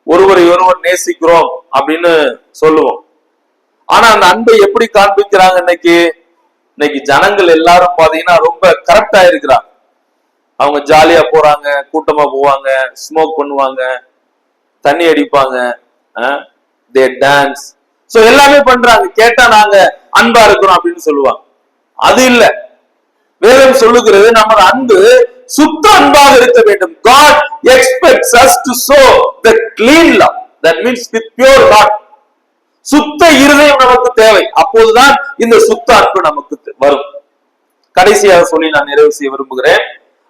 ஒருவரை ஒருவர் நேசிக்கிறோம் அப்படின்னு சொல்லுவோம். ஆனா அந்த அன்பை எப்படி காண்பிக்கிறாங்க? இன்னைக்கு ஜனங்கள் எல்லாரும் பாத்தீங்கன்னா ரொம்ப கரெக்டா இருக்கிறாங்க. அவங்க ஜாலியா போறாங்க, கூட்டமா போவாங்க, ஸ்மோக் பண்ணுவாங்க, தண்ணி அடிப்பாங்க, தே டான்ஸ். சோ எல்லாமே பண்றாங்க. கேட்டா நாங்க அன்பா இருக்கிறோம் அப்படின்னு சொல்லுவாங்க. அது இல்ல, வேதம் சொல்லுகிறது நமது அன்பு சுத்த அன்பாக இருக்க வேண்டும். God expects us to show the clean love. That means with pure heart. சுத்த இருதயம் நமக்கு தேவை. அப்போதுதான் இந்த சுத்த அன்பு நமக்கு வரும். கடைசியாக சொல்லி நான் நிறைவு செய்ய விரும்புகிறேன்.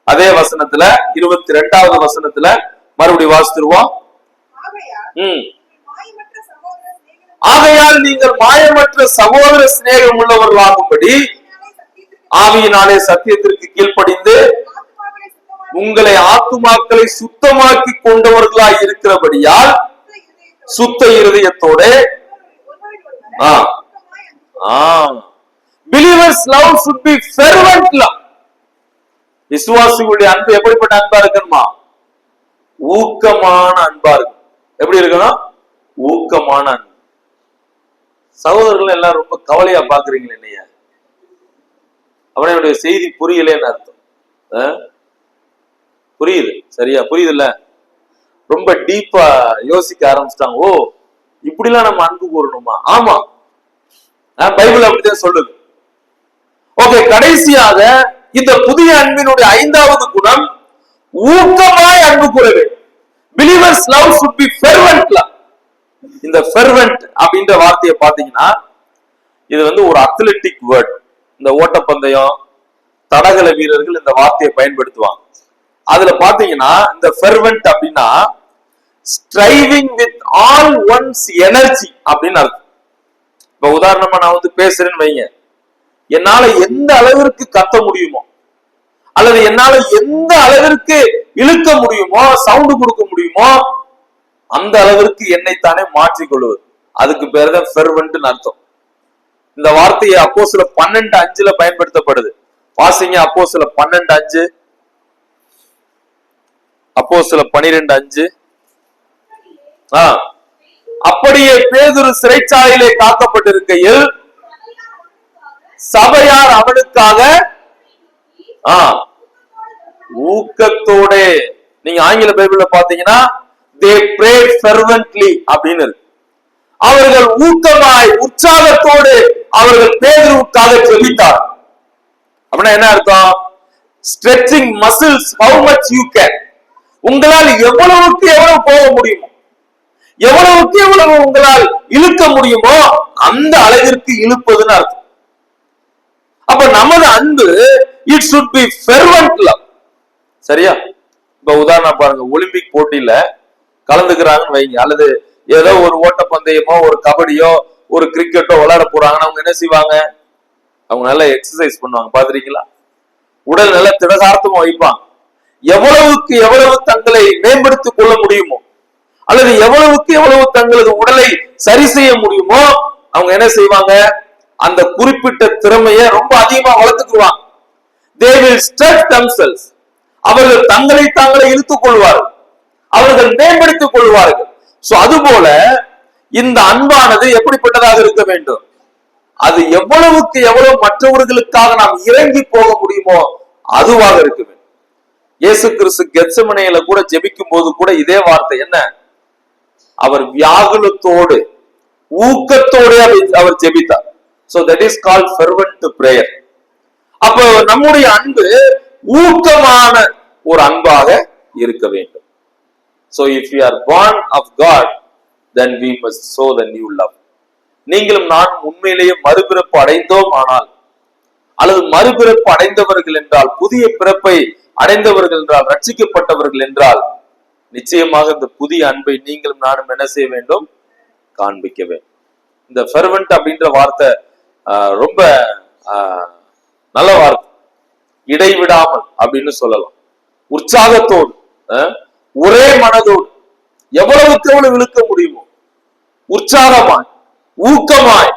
அதே வசனத்துல 22வது வசனத்துல மறுபடியும் வாசித்துருவோம். ஆகையால் நீங்கள் மாயமற்ற சகோதர சிநேகம் உள்ளவர்களாகும்படி ஆவியினாலே சத்தியத்திற்கு கீழ்ப்படிந்து உங்களை ஆத்துமாக்களை சுத்தமாக்கி கொண்டவர்களாய் இருக்கிறபடியால் சுத்த இருதயத்தோட believers love should be fervent love. விசுவாசிகளுடைய அன்பு எப்படிப்பட்ட அன்பா இருக்கணுமா? ஊக்கமான அன்பா இருக்கும். எப்படி இருக்கணும்? ஊக்கமான அன்பு. சகோதரர்கள் எல்லாம் ரொம்ப கவலையா பாக்குறீங்களே என்னையா? அவனுடைய செய்தி புரியலன்னு அர்த்தம். புரியுது, சரியா? புரியுது இல்ல? ரொம்ப டீப்பா யோசிக்க ஆரம்பிச்சிட்டாங்க. ஓ, இப்படிலாம் நம்ம அன்பு கூறணுமா? ஆமா, பைபிள் அப்படிதான் சொல்லுது. ஓகே, கடைசியாக இந்த புதிய அன்பினுடைய 5வது குணம் ஊக்கமாய் அன்பு கூற வேண்டும். Believers love should be fervent love. இந்த fervent அப்படின்ற வார்த்தையை பாத்தீங்கன்னா இது ஒரு அத்லெட்டிக் வேர்ட். இந்த ஓட்டப்பந்தயம், தடகள வீரர்கள் இந்த வார்த்தையை பயன்படுத்துவாங்க. அதுல பாத்தீங்கன்னா இந்த fervent அப்படின்னா striving with all one's energy அப்படின்னு அர்த்தம். இப்ப உதாரணமா நான் பேசுறேன்னு வைங்க, என்னால எந்த அளவிற்கு கத்த முடியுமோ அல்லது என்னால எந்த அளவிற்கு இழுக்க முடியுமோ, சவுண்டு கொடுக்க முடியுமோ, அந்த அளவிற்கு என்னைத்தானே மாற்றிக்கொள்வது. அதுக்கு பேர் தான் ஃபெர்வென்ட்னு அர்த்தம். இந்த வார்த்தையை அப்போஸ்தலர் 12:5 பயன்படுத்தப்படுது. வாசிங்க அப்போஸ்தலர் 12:5, அப்போஸ்தலர் 12:5. அப்படியே பேதுரு சிறைச்சாலையிலே காக்கப்பட்டிருக்கையில் சபையார் அவனுக்காக ஊக்கத்தோட, நீங்க ஆங்கில பைபிள்ல பாத்தீங்கன்னா they prayed fervently அப்படின்னு இருக்கு. அவர்கள் ஊக்கமாய் உற்சாகத்தோடு அவர்கள் பேதுருவுக்காக ஜெபித்தார். அப்படின்னா என்ன அர்த்தம்? stretching muscles how much you can. உங்களால் எவ்வளவுக்கு எவ்வளவு போக முடியுமோ, எவ்வளவுக்கு எவ்வளவு உங்களால் இழுக்க முடியுமோ அந்த அளவிற்கு இழுப்பதுன்னு அர்த்தம். அப்ப நமது அன்பு it should be fervent love. சரியா? இப்ப உதாரணம் பாருங்க, ஒலிம்பிக் போட்டியில கலந்துக்கிறாங்கன்னு வைங்க, அல்லது ஏதோ ஒரு ஓட்டப்பந்தயமோ ஒரு கபடியோ ஒரு கிரிக்கெட்டோ விளையாட போறாங்கன்னா அவங்க என்ன செய்வாங்க? அவங்க நல்லா எக்ஸசைஸ் பண்ணுவாங்க. பாத்திருக்கீங்களா? உடல் நல்ல திடகார்த்தமா வைப்பாங்க. எவ்வளவுக்கு எவ்வளவு தங்களை மேம்படுத்திக் கொள்ள முடியுமோ அல்லது எவ்வளவுக்கு எவ்வளவு தங்களது உடலை சரி செய்ய முடியுமோ அவங்க என்ன செய்வாங்க? அந்த குறிப்பிட்ட திறமையை ரொம்ப அதிகமா வளர்த்துக்குவாங்க. They will stretch themselves. அவர்கள் தங்களை தாங்களே இழுத்துக் கொள்வார்கள், அவர்கள் மேம்படுத்திக் கொள்வார்கள். சோ அதுபோல இந்த அன்பானது எப்படிப்பட்டதாக இருக்க வேண்டும்? அது எவ்வளவுக்கு எவ்வளவு மற்றவர்களுக்காக நாம் இறங்கி போக முடியுமோ அதுவாக இருக்க வேண்டும். இயேசு கிறிஸ்து கெத்செமனேல கூட ஜெபிக்கும் போது கூட இதே வார்த்தை என்ன? அவர் வியாகுலத்தோடு ஊக்கத்தோடு அவர் ஜெபித்தார். So that is called fervent prayer. அப்போ நம்முடைய அன்பு ஊக்கமான ஒரு அன்பாக இருக்க வேண்டும். So if we are born of God, then we must show the new love. நீங்களும் நான் உண்மையிலேயே மறுபிறப்பு அடைந்தோம் ஆனால், அல்லது மறுபிறப்பு அடைந்தவர்கள் என்றால், புதிய பிறப்பை அடைந்தவர்கள் என்றால், ரட்சிக்கப்பட்டவர்கள் என்றால், நிச்சயமாக இந்த புதிய அன்பை நீங்களும் நானும் என்ன செய்ய வேண்டும்? காண்பிக்க வேண்டும். இந்த ஃபெர்வென்ட் அப்படின்ற வார்த்தை ரொம்ப நல்ல வார்த்தை. இடைவிடாமல் அப்படின்னு சொல்லலாம். உற்சாகத்தோடு, ஒரே மனதோடு, எவ்வளவுக்கு எவ்வளவு இழுக்க முடியுமோ உற்சாகமாய் ஊக்கமாய்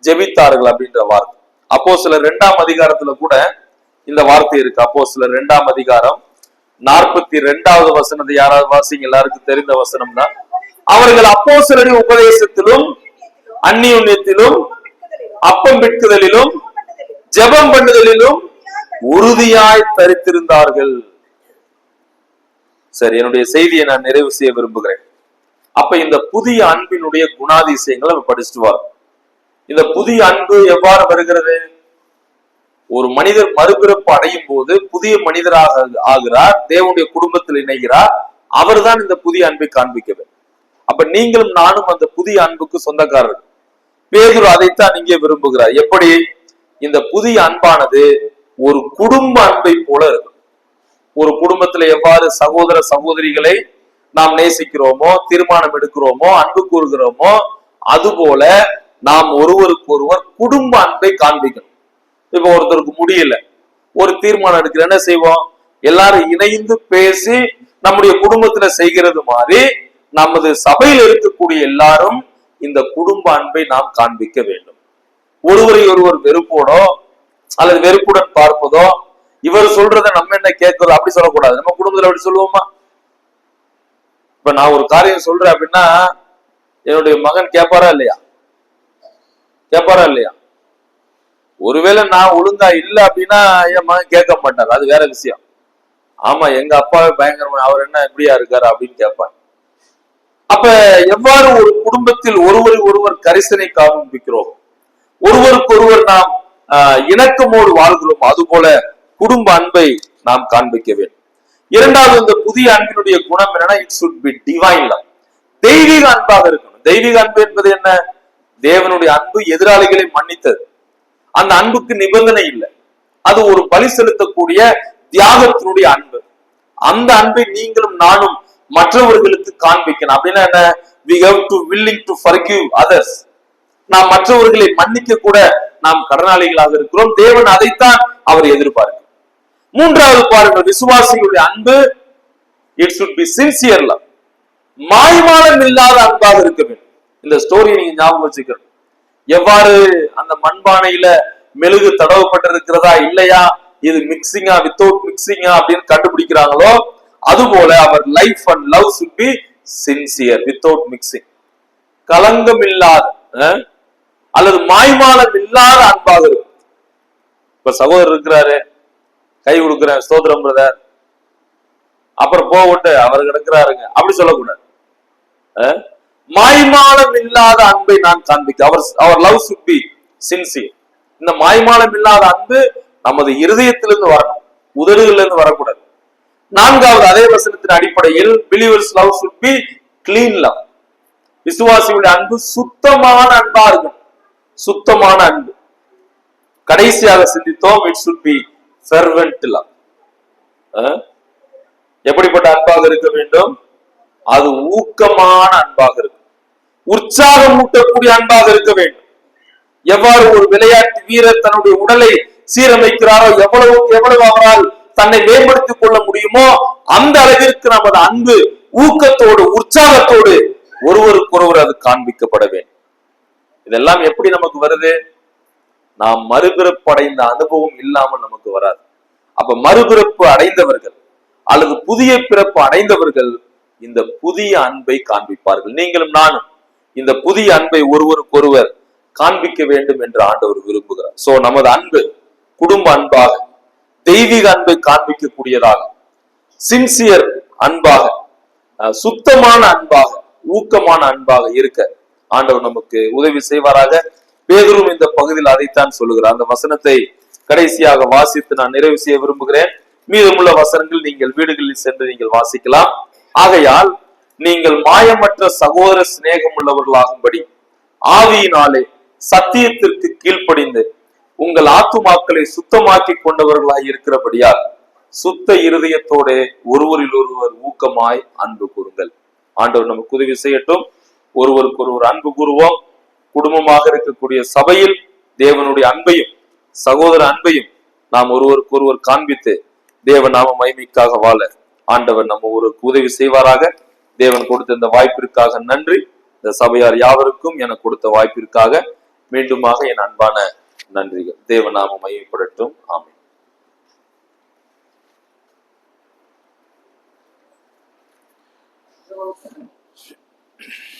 ஜெபித்தார்கள் அப்படின்ற வார்த்தை. அப்போஸ்தலர் 2ஆம் அதிகாரத்துல கூட இந்த வார்த்தை இருக்கு. அப்போஸ்தலர் 2ஆம் அதிகாரம் 42வது வசனத்தை யாராவது வாசிங்க, எல்லாருக்கும் தெரிந்த வசனம் தான். அவர்கள் அப்போஸ்தலரின் உபதேசத்திலும் அந்நியுன்யத்திலும் அப்பம் பிட்குதலிலும் ஜெபம் பண்ணுதலிலும் உறுதியாய் தரித்திருந்தார்கள். சரி, என்னுடைய செய்தியை நான் நிறைவு செய்ய விரும்புகிறேன். அப்ப இந்த புதிய அன்பினுடைய குணாதிசயங்களை நம்ம படிச்சுட்டு வரோம். இந்த புதிய அன்பு எவ்வாறு வருகிறது? ஒரு மனிதர் மறுபிறப்பு அடையும் போது புதிய மனிதராக ஆகிறார், தேவனுடைய குடும்பத்தில் இணைகிறார். அவர்தான் இந்த புதிய அன்பை காண்பிக்கிறது. அப்ப நீங்களும் நானும் அந்த புதிய அன்புக்கு சொந்தக்காரர்கள். பேதுரு அதைத்தான் இங்கே விரும்புகிறார். எப்படி? இந்த புதிய அன்பானது ஒரு குடும்ப அன்பை போல இருக்கும். ஒரு குடும்பத்துல எவ்வாறு சகோதர சகோதரிகளை நாம் நேசிக்கிறோமோ, தீர்மானம் எடுக்கிறோமோ, அன்பு கூறுகிறோமோ, அதுபோல நாம் ஒருவருக்கு ஒருவர் குடும்ப அன்பை காண்பிக்கணும். இப்ப ஒருத்தருக்கு முடியல, ஒரு தீர்மானம் எடுக்கிற என்ன செய்வோம்? எல்லாரும் இணைந்து பேசி நம்முடைய குடும்பத்துல செய்கிறது மாதிரி நமது சபையில் இருக்கக்கூடிய எல்லாரும் இந்த குடும்ப அன்பை நாம் காண்பிக்க வேண்டும். ஒருவரை ஒருவர் வெறுப்போடோ அல்லது வெறுப்புடன் பார்ப்பதோ, இவர் சொல்றத நம்ம என்ன கேட்கிறோம் அப்படி சொல்லக்கூடாது. நம்ம குடும்பத்துல அப்படி சொல்லுவோமா? இப்ப நான் ஒரு காரியம் சொல்றேன் அப்படின்னா என்னுடைய மகன் கேட்பாரா இல்லையா? கேட்பாரா இல்லையா? ஒருவேளை நான் ஒழுங்கா இல்ல அப்படின்னா என் மகன் கேட்க மாட்டார், அது வேற விஷயம். ஆமா, எங்க அப்பாவே பயங்கரமா, அவர் என்ன இப்படியா இருக்காரு அப்படின்னு கேட்பாங்க. அப்ப எவ்வாறு ஒரு குடும்பத்தில் ஒருவரை ஒருவர் கரிசனை காண்பிக்கிறோம், ஒருவருக்கு ஒருவர் நாம் இணக்கமோடு வாழ்கிறோம், அதுபோல குடும்ப அன்பை நாம் காண்பிக்க வேண்டும். இரண்டாவது, இந்த புதிய அன்பினுடைய குணம் என்னன்னா, it should be divine love. தெய்வீக அன்பாக இருக்கணும். தெய்வீக அன்பு என்பது என்ன? தேவனுடைய அன்பு எதிராளிகளை மன்னித்தது. அந்த அன்புக்கு நிபந்தனை இல்லை, அது ஒரு பலி செலுத்தக்கூடிய தியாகத்தினுடைய அன்பு. அந்த அன்பை நீங்களும் நானும் மற்றவர்களுக்கு காண்பிக்கணும். அப்படின்னா என்ன? we have to willing to forgive others. நாம் மற்றவர்களை மன்னிக்க கூட நாம் கடனாளிகளாக இருக்கிறோம். தேவன் அதைத்தான் அவர் எதிர்பார்க்கிறார். மூன்றாவது பாருங்கள், விசுவாசிகளுடைய அன்பு it should be sincere love. மாய்மாலம் இல்லாத அன்பாக இருக்க வேண்டும். இந்த ஸ்டோரியை நீங்க ஞாபகம் வச்சுக்கணும். எவ்வாறு அந்த மண்பானையில மெழுகு தடவப்பட்டிருக்கிறதா இல்லையா, இது மிக்சிங்கா வித்தவுட் மிக்சிங்கா அப்படின்னு கண்டுபிடிக்கிறாங்களோ, அதுபோல அவர் life and love should be sincere without mixing. கலங்கம் இல்லாத அல்லது மாய்மாலம் இல்லாத அன்பாக இருக்கும். இப்ப சகோதரர் இருக்கிறாரு, கை கொடுக்கிறேன் ஸ்தோத்திரம் பிரதர், அப்புறம் போட்டு அவர் கிடக்கிறாருங்க அப்படி சொல்லக்கூடாது. மாய்மாலம் இல்லாத அன்பை நான் காண்பிக்க அவர் லவ் should be sincere. இந்த மாய்மாலம் இல்லாத அன்பு நமது இருதயத்திலிருந்து வரணும், உதடுகளிலிருந்து வரக்கூடாது. நான்காவது, அதே வசனத்தின் அடிப்படையில் believers love should be clean love. விசுவாசியுடைய அன்பு சுத்தமான அன்பா இருக்கும். சுத்தமான அன்பு. கடைசியாக சிந்தித்தோம், it should be fervent love. எப்படிப்பட்ட அன்பாக இருக்க வேண்டும்? அது ஊக்கமான அன்பாக இருக்கும், உற்சாகம் ஊட்டக்கூடிய அன்பாக இருக்க வேண்டும். எவ்வாறு ஒரு விளையாட்டு வீரர் தன்னுடைய உடலை சீரமைக்கிறாரோ, எவ்வளவு அவரால் தன்னை மேம்படுத்திக் கொள்ள முடியுமோ அந்த அளவிற்கு நமது அன்பு ஊக்கத்தோடு உற்சாகத்தோடு ஒருவருக்கொருவர் அது காண்பிக்கப்பட வேண்டும். இதெல்லாம் எப்படி நமக்கு வருது? நாம் மறுபிறப்பு அடைந்த அனுபவம் இல்லாமல் நமக்கு வராது. அப்ப மறுபிறப்பு அடைந்தவர்கள் அல்லது புதிய பிறப்பு அடைந்தவர்கள் இந்த புதிய அன்பை காண்பிப்பார்கள். நீங்களும் நானும் இந்த புதிய அன்பை ஒருவருக்கொருவர் காண்பிக்க வேண்டும் என்று ஆண்டவர் விரும்புகிறார். சோ நமது அன்பு குடும்ப அன்பாக, தெய்வீக அன்பை காண்பிக்கக்கூடியதாக, சின்சியர் அன்பாக, சுத்தமான அன்பாக, ஊக்கமான அன்பாக இருக்க ஆண்டவர் நமக்கு உதவி செய்வாராக. பேதுரும் இந்த பகுதியில் அதைத்தான் சொல்லுகிறார். அந்த வசனத்தை கடைசியாக வாசித்து நான் நிறைவு செய்ய விரும்புகிறேன். மீதமுள்ள வசனங்கள் நீங்கள் வீடுகளில் சென்று நீங்கள் வாசிக்கலாம். ஆகையால் நீங்கள் மாயமற்ற சகோதர சிநேகம் உள்ளவர்களாகும்படி ஆவியினாலே சத்தியத்திற்கு கீழ்ப்படிந்து உங்கள் ஆத்துமாக்களை சுத்தமாக்கி கொண்டவர்களாய் இருக்கிறபடியால் சுத்த இருதயத்தோட ஒருவரில் ஒருவர் ஊக்கமாய் அன்பு கூறுங்கள். ஆண்டவர் நமக்கு உதவி செய்யட்டும். ஒருவருக்கு ஒருவர் அன்பு கூறுவோம். குடும்பமாக இருக்கக்கூடிய சபையில் தேவனுடைய அன்பையும் சகோதர அன்பையும் நாம் ஒருவருக்கு ஒருவர் காண்பித்து தேவ நாம மகிமைக்காக வாழ ஆண்டவர் நம்ம ஒரு உதவி செய்வாராக. தேவன் கொடுத்த இந்த வாய்ப்பிற்காக நன்றி. இந்த சபையார் யாவருக்கும் எனக்கு கொடுத்த வாய்ப்பிற்காக மீண்டுமாக என் அன்பான நன்றிகள். தேவ நாம மகிமைப்படட்டும். ஆமென்.